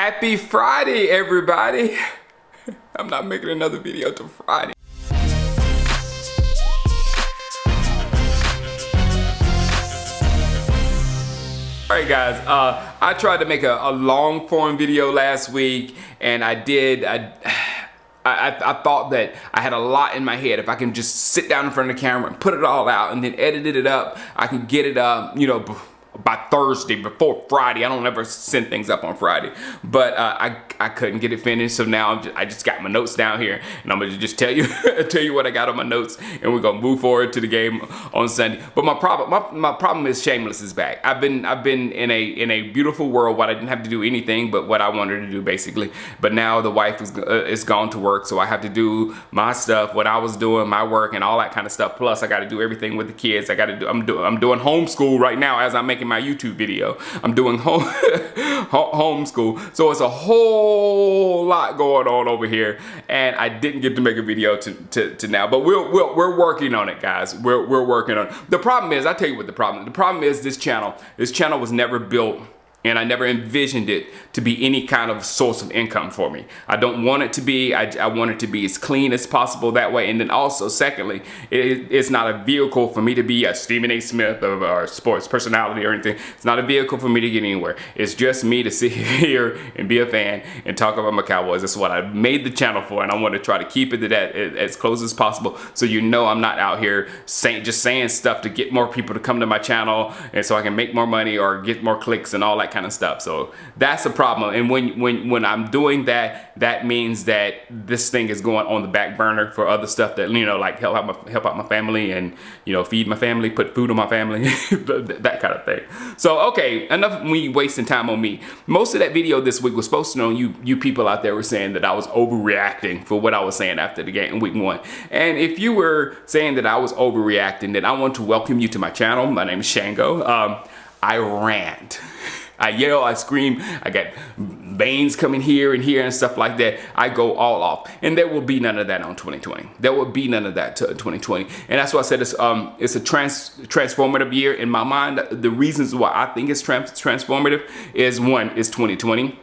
Happy Friday, everybody. I'm not making another video till Friday. Alright guys, I tried to make a long form video last week, and I did. I thought that I had a lot in my head. If I can just sit down in front of the camera and put it all out and then edit it up, I can get it up, you know, by Thursday, before Friday. I don't ever send things up on Friday, but I couldn't get it finished. So now I just got my notes down here, and I'm gonna just tell you what I got on my notes, and we're gonna move forward to the game on Sunday. But my problem is Shameless is back. I've been in a beautiful world where I didn't have to do anything but what I wanted to do, basically. But now the wife is gone to work, so I have to do my stuff, what I was doing, my work, and all that kind of stuff. Plus, I got to do everything with the kids. I'm doing homeschool right now as I'm making my YouTube video. I'm doing homeschool, so it's a whole lot going on over here, and I didn't get to make a video to now. But we're working on it, guys. We're working on it. The problem is, I'll tell you what the problem is. This channel was never built, and I never envisioned it to be any kind of source of income for me. I don't want it to be. I want it to be as clean as possible that way. And then also, secondly, it's not a vehicle for me to be a Stephen A. Smith or a sports personality or anything. It's not a vehicle for me to get anywhere. It's just me to sit here and be a fan and talk about my Cowboys. That's what I made the channel for, and I want to try to keep it to that as close as possible. So you know I'm not out here just saying stuff to get more people to come to my channel and so I can make more money or get more clicks and all that kind of stuff. So that's a problem. And when I'm doing that, that means that this thing is going on the back burner for other stuff that, you know, like help out my family and, you know, feed my family, put food on my family, that kind of thing. So okay, enough of me wasting time on me. Most of that video this week was posted on you people out there were saying that I was overreacting for what I was saying after the game in week 1. And if you were saying that I was overreacting, then I want to welcome you to my channel. My name is Shango. I rant. I yell, I scream, I got veins coming here and here and stuff like that. I go all off. And there will be none of that on 2020. There will be none of that to 2020. And that's why I said it's a transformative year in my mind. The reasons why I think it's transformative is, one, is 2020.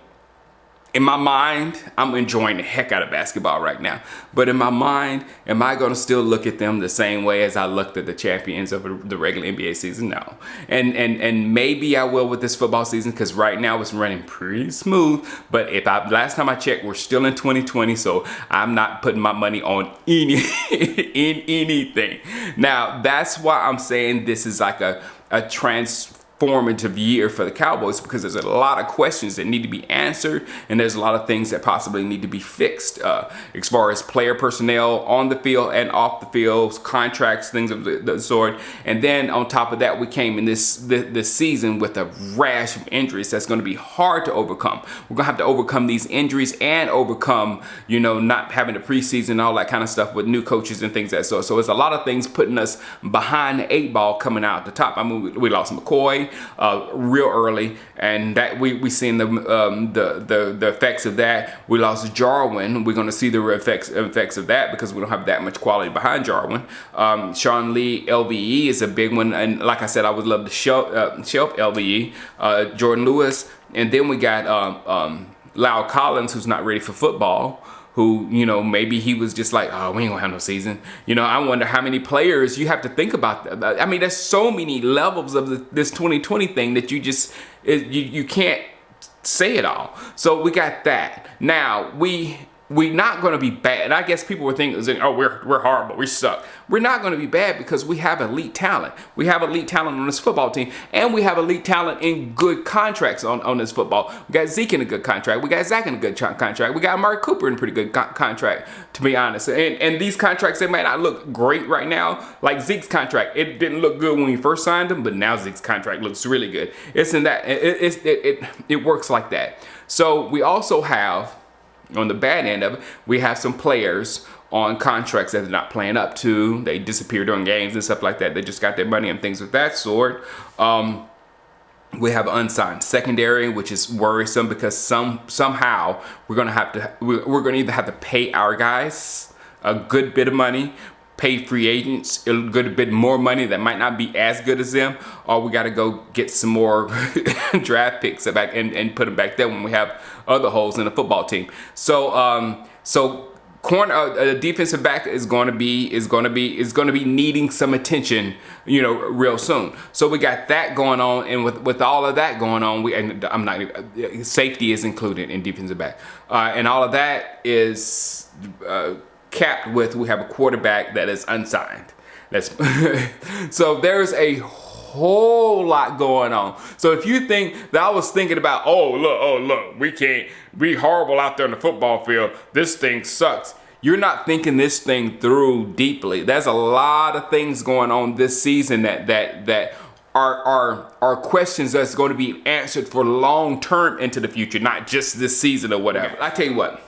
In my mind, I'm enjoying the heck out of basketball right now. But in my mind, am I going to still look at them the same way as I looked at the champions of the regular NBA season? No. And maybe I will with this football season, because right now it's running pretty smooth. But last time I checked, we're still in 2020, so I'm not putting my money on anything. Now, that's why I'm saying this is like a transformative year for the Cowboys, because there's a lot of questions that need to be answered, and there's a lot of things that possibly need to be fixed as far as player personnel on the field and off the field, contracts, things of the sort. And then on top of that, we came in this season with a rash of injuries that's going to be hard to overcome. We're going to have to overcome these injuries and overcome, you know, not having a preseason, all that kind of stuff with new coaches and things that sort. So it's a lot of things putting us behind the 8 ball coming out the top. I mean, we lost McCoy real early, and that we seen the effects of that. We lost Jarwin. We're going to see the effects of that because we don't have that much quality behind Jarwin. Sean Lee, LVE is a big one, and like I said, I would love to shelf LVE. Jordan Lewis, and then we got Lyle Collins, who's not ready for football, who, you know, maybe he was just like, oh, we ain't gonna have no season. You know, I wonder how many players you have to think about. I mean, there's so many levels of this 2020 thing that you can't say it all. So we got that. Now, we're not going to be bad. And I guess people were thinking, oh, we're horrible, we suck. We're not going to be bad because we have elite talent. We have elite talent on this football team, and we have elite talent in good contracts on this football. We got Zeke in a good contract. We got Zach in a good contract. We got Mark Cooper in a pretty good contract, to be honest. And these contracts, they might not look great right now. Like Zeke's contract, it didn't look good when we first signed him, but now Zeke's contract looks really good. It's in that, it works like that. So we also have, on the bad end of it, we have some players on contracts that they're not playing up to. They disappear during games and stuff like that. They just got their money and things of that sort. We have unsigned secondary, which is worrisome because somehow we're gonna either have to pay our guys a good bit of money, pay free agents a good bit more money that might not be as good as them, or we got to go get some more draft picks back and put them back there when we have other holes in the football team. So corner defensive back is going to be needing some attention, real soon. So we got that going on, and with all of that going on, safety is included in defensive back, and all of that is capped with we have a quarterback that is unsigned. So there's a whole lot going on. So if you think that I was thinking about, oh look, we horrible out there on the football field, this thing sucks, you're not thinking this thing through deeply. There's a lot of things going on this season that are questions that's going to be answered for long term into the future, not just this season or whatever. I tell you what,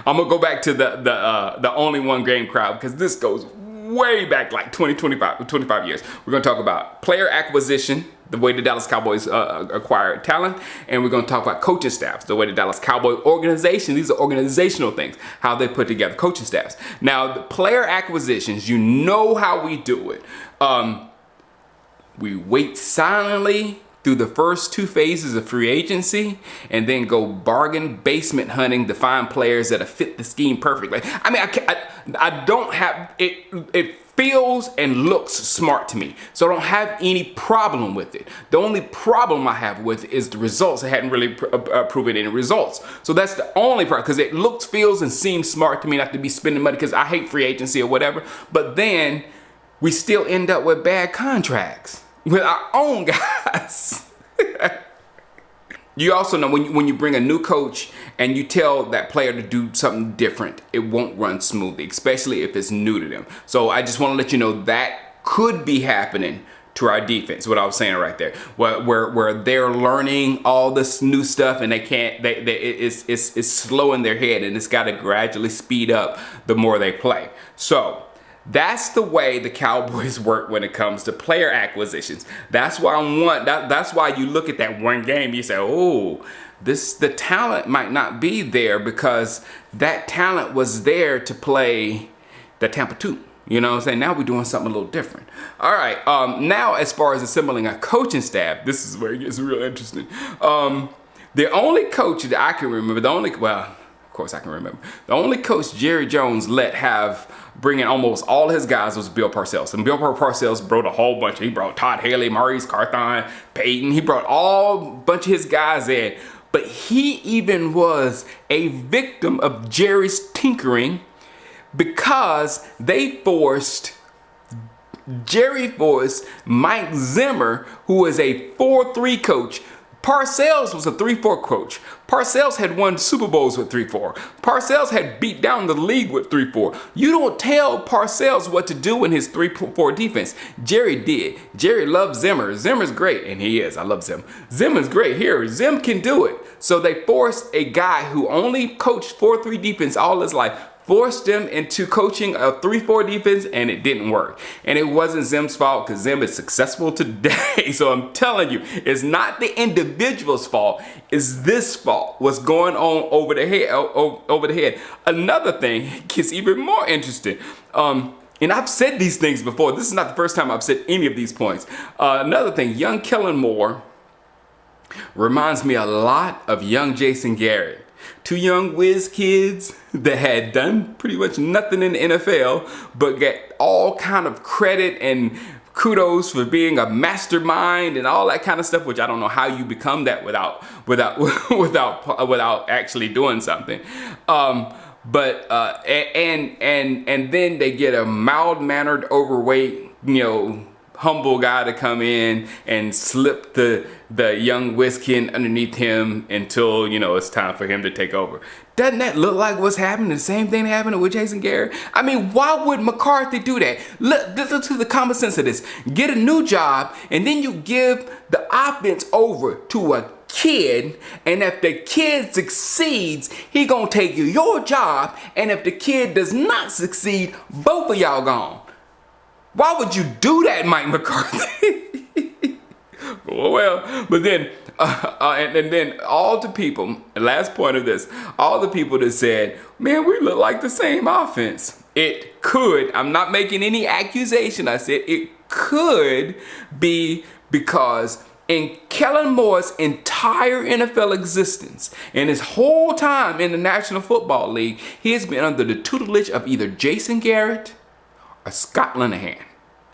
I'm gonna go back to the only one game crowd, because this goes way back, like 25 years. We're going to talk about player acquisition, the way the Dallas Cowboys acquire talent, and we're going to talk about coaching staffs, the way the Dallas Cowboy organization, these are organizational things, how they put together coaching staffs. Now, the player acquisitions, you know how we do it. We wait silently through the first two phases of free agency, and then go bargain basement hunting to find players that fit the scheme perfectly. I mean, I don't have it. It feels and looks smart to me, so I don't have any problem with it. The only problem I have with it is the results. I hadn't really proven any results, so that's the only part. Because it looks, feels, and seems smart to me not to be spending money, because I hate free agency or whatever. But then we still end up with bad contracts with our own guys. You also know when you bring a new coach and you tell that player to do something different, it won't run smoothly, especially if it's new to them. So I just want to let you know that could be happening to our defense, what I was saying right there, where they're learning all this new stuff and it's slow in their head, and it's got to gradually speed up the more they play. So that's the way the Cowboys work when it comes to player acquisitions. That's why that's why you look at that one game, you say, oh, the talent might not be there, because that talent was there to play the Tampa 2. You know what I'm saying? Now we're doing something a little different. All right. Now, as far as assembling a coaching staff, this is where it gets real interesting. The only coach that I can remember, of course I can remember, the only coach Jerry Jones let bring in almost all his guys was Bill Parcells. And Bill Parcells brought a whole bunch. He brought Todd Haley, Maurice Carthon, Peyton. He brought a bunch of his guys in. But he even was a victim of Jerry's tinkering, because Jerry forced Mike Zimmer, who was a 4-3 coach. Parcells was a 3-4 coach. Parcells had won Super Bowls with 3-4. Parcells had beat down the league with 3-4. You don't tell Parcells what to do in his 3-4 defense. Jerry did. Jerry loved Zimmer. Zimmer's great, and he is. I love Zim. Zimmer's great here. Zim can do it. So they forced a guy who only coached 4-3 defense all his life, forced him into coaching a 3-4 defense, and it didn't work. And it wasn't Zim's fault, because Zim is successful today. So I'm telling you, it's not the individual's fault. It's this fault. What's going on over the head. Another thing gets even more interesting. And I've said these things before. This is not the first time I've said any of these points. Another thing, young Kellen Moore reminds me a lot of young Jason Garrett. Two young whiz kids that had done pretty much nothing in the NFL, but get all kind of credit and kudos for being a mastermind and all that kind of stuff, which I don't know how you become that without actually doing something. And then they get a mild-mannered, overweight, humble guy to come in and slip the young whiz kid underneath him until, it's time for him to take over. Doesn't that look like what's happening? The same thing happening with Jason Garrett? I mean, why would McCarthy do that? Listen to the common sense of this. Get a new job, and then you give the offense over to a kid, and if the kid succeeds, he gonna take your job, and if the kid does not succeed, both of y'all gone. Why would you do that, Mike McCarthy? Well, but then, and then all the people, last point of this, all the people that said, man, we look like the same offense. It could, I'm not making any accusation. I said it could be because in Kellen Moore's entire NFL existence, and his whole time in the National Football League, he has been under the tutelage of either Jason Garrett or Scott Linehan,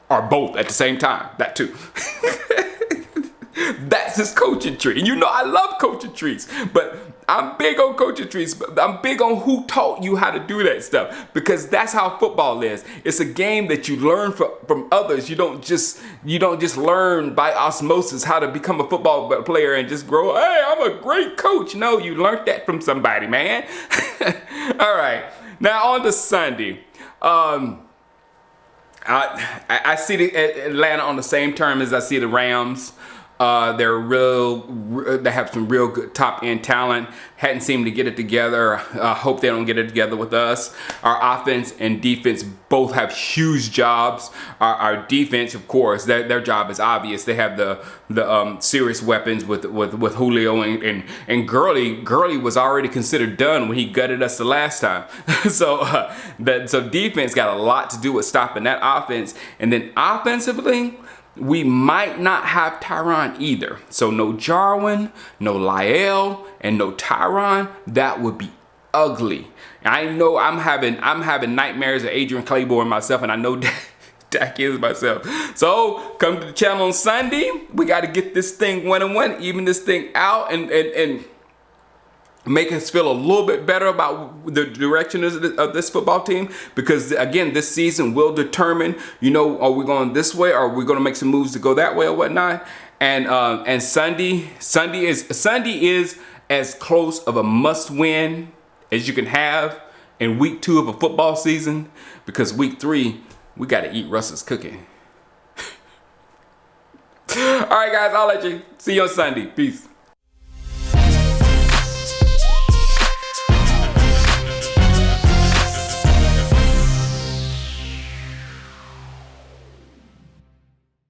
or both at the same time. That too. That's his coaching tree. And you know I love coaching trees, but I'm big on coaching trees. But I'm big on who taught you how to do that stuff, because that's how football is. It's a game that you learn from others. You don't just learn by osmosis how to become a football player and just grow. Hey, I'm a great coach. No, you learned that from somebody, man. All right, now on to Sunday. I see the Atlanta on the same term as I see the Rams. They have some real good top end talent. Hadn't seemed to get it together. Hope they don't get it together with us. Our offense and defense both have huge jobs. Our defense, of course, their job is obvious. They have the serious weapons with Julio and Gurley. Gurley was already considered done when he gutted us the last time. So defense got a lot to do with stopping that offense. And then offensively, we might not have Tyron either. So no Jarwin, no Lyle, and no Tyron. That would be ugly. I know I'm having nightmares of Adrian Claiborne myself, and I know Dak is myself. So come to the channel on Sunday. We got to get this thing 1-1, even this thing out, and make us feel a little bit better about the direction of this football team, because again, this season will determine, are we going this way, or are we going to make some moves to go that way or whatnot. And Sunday is as close of a must win as you can have in week 2 of a football season, because week 3 we got to eat Russell's cooking. All right, guys, I'll let you see you on Sunday. Peace.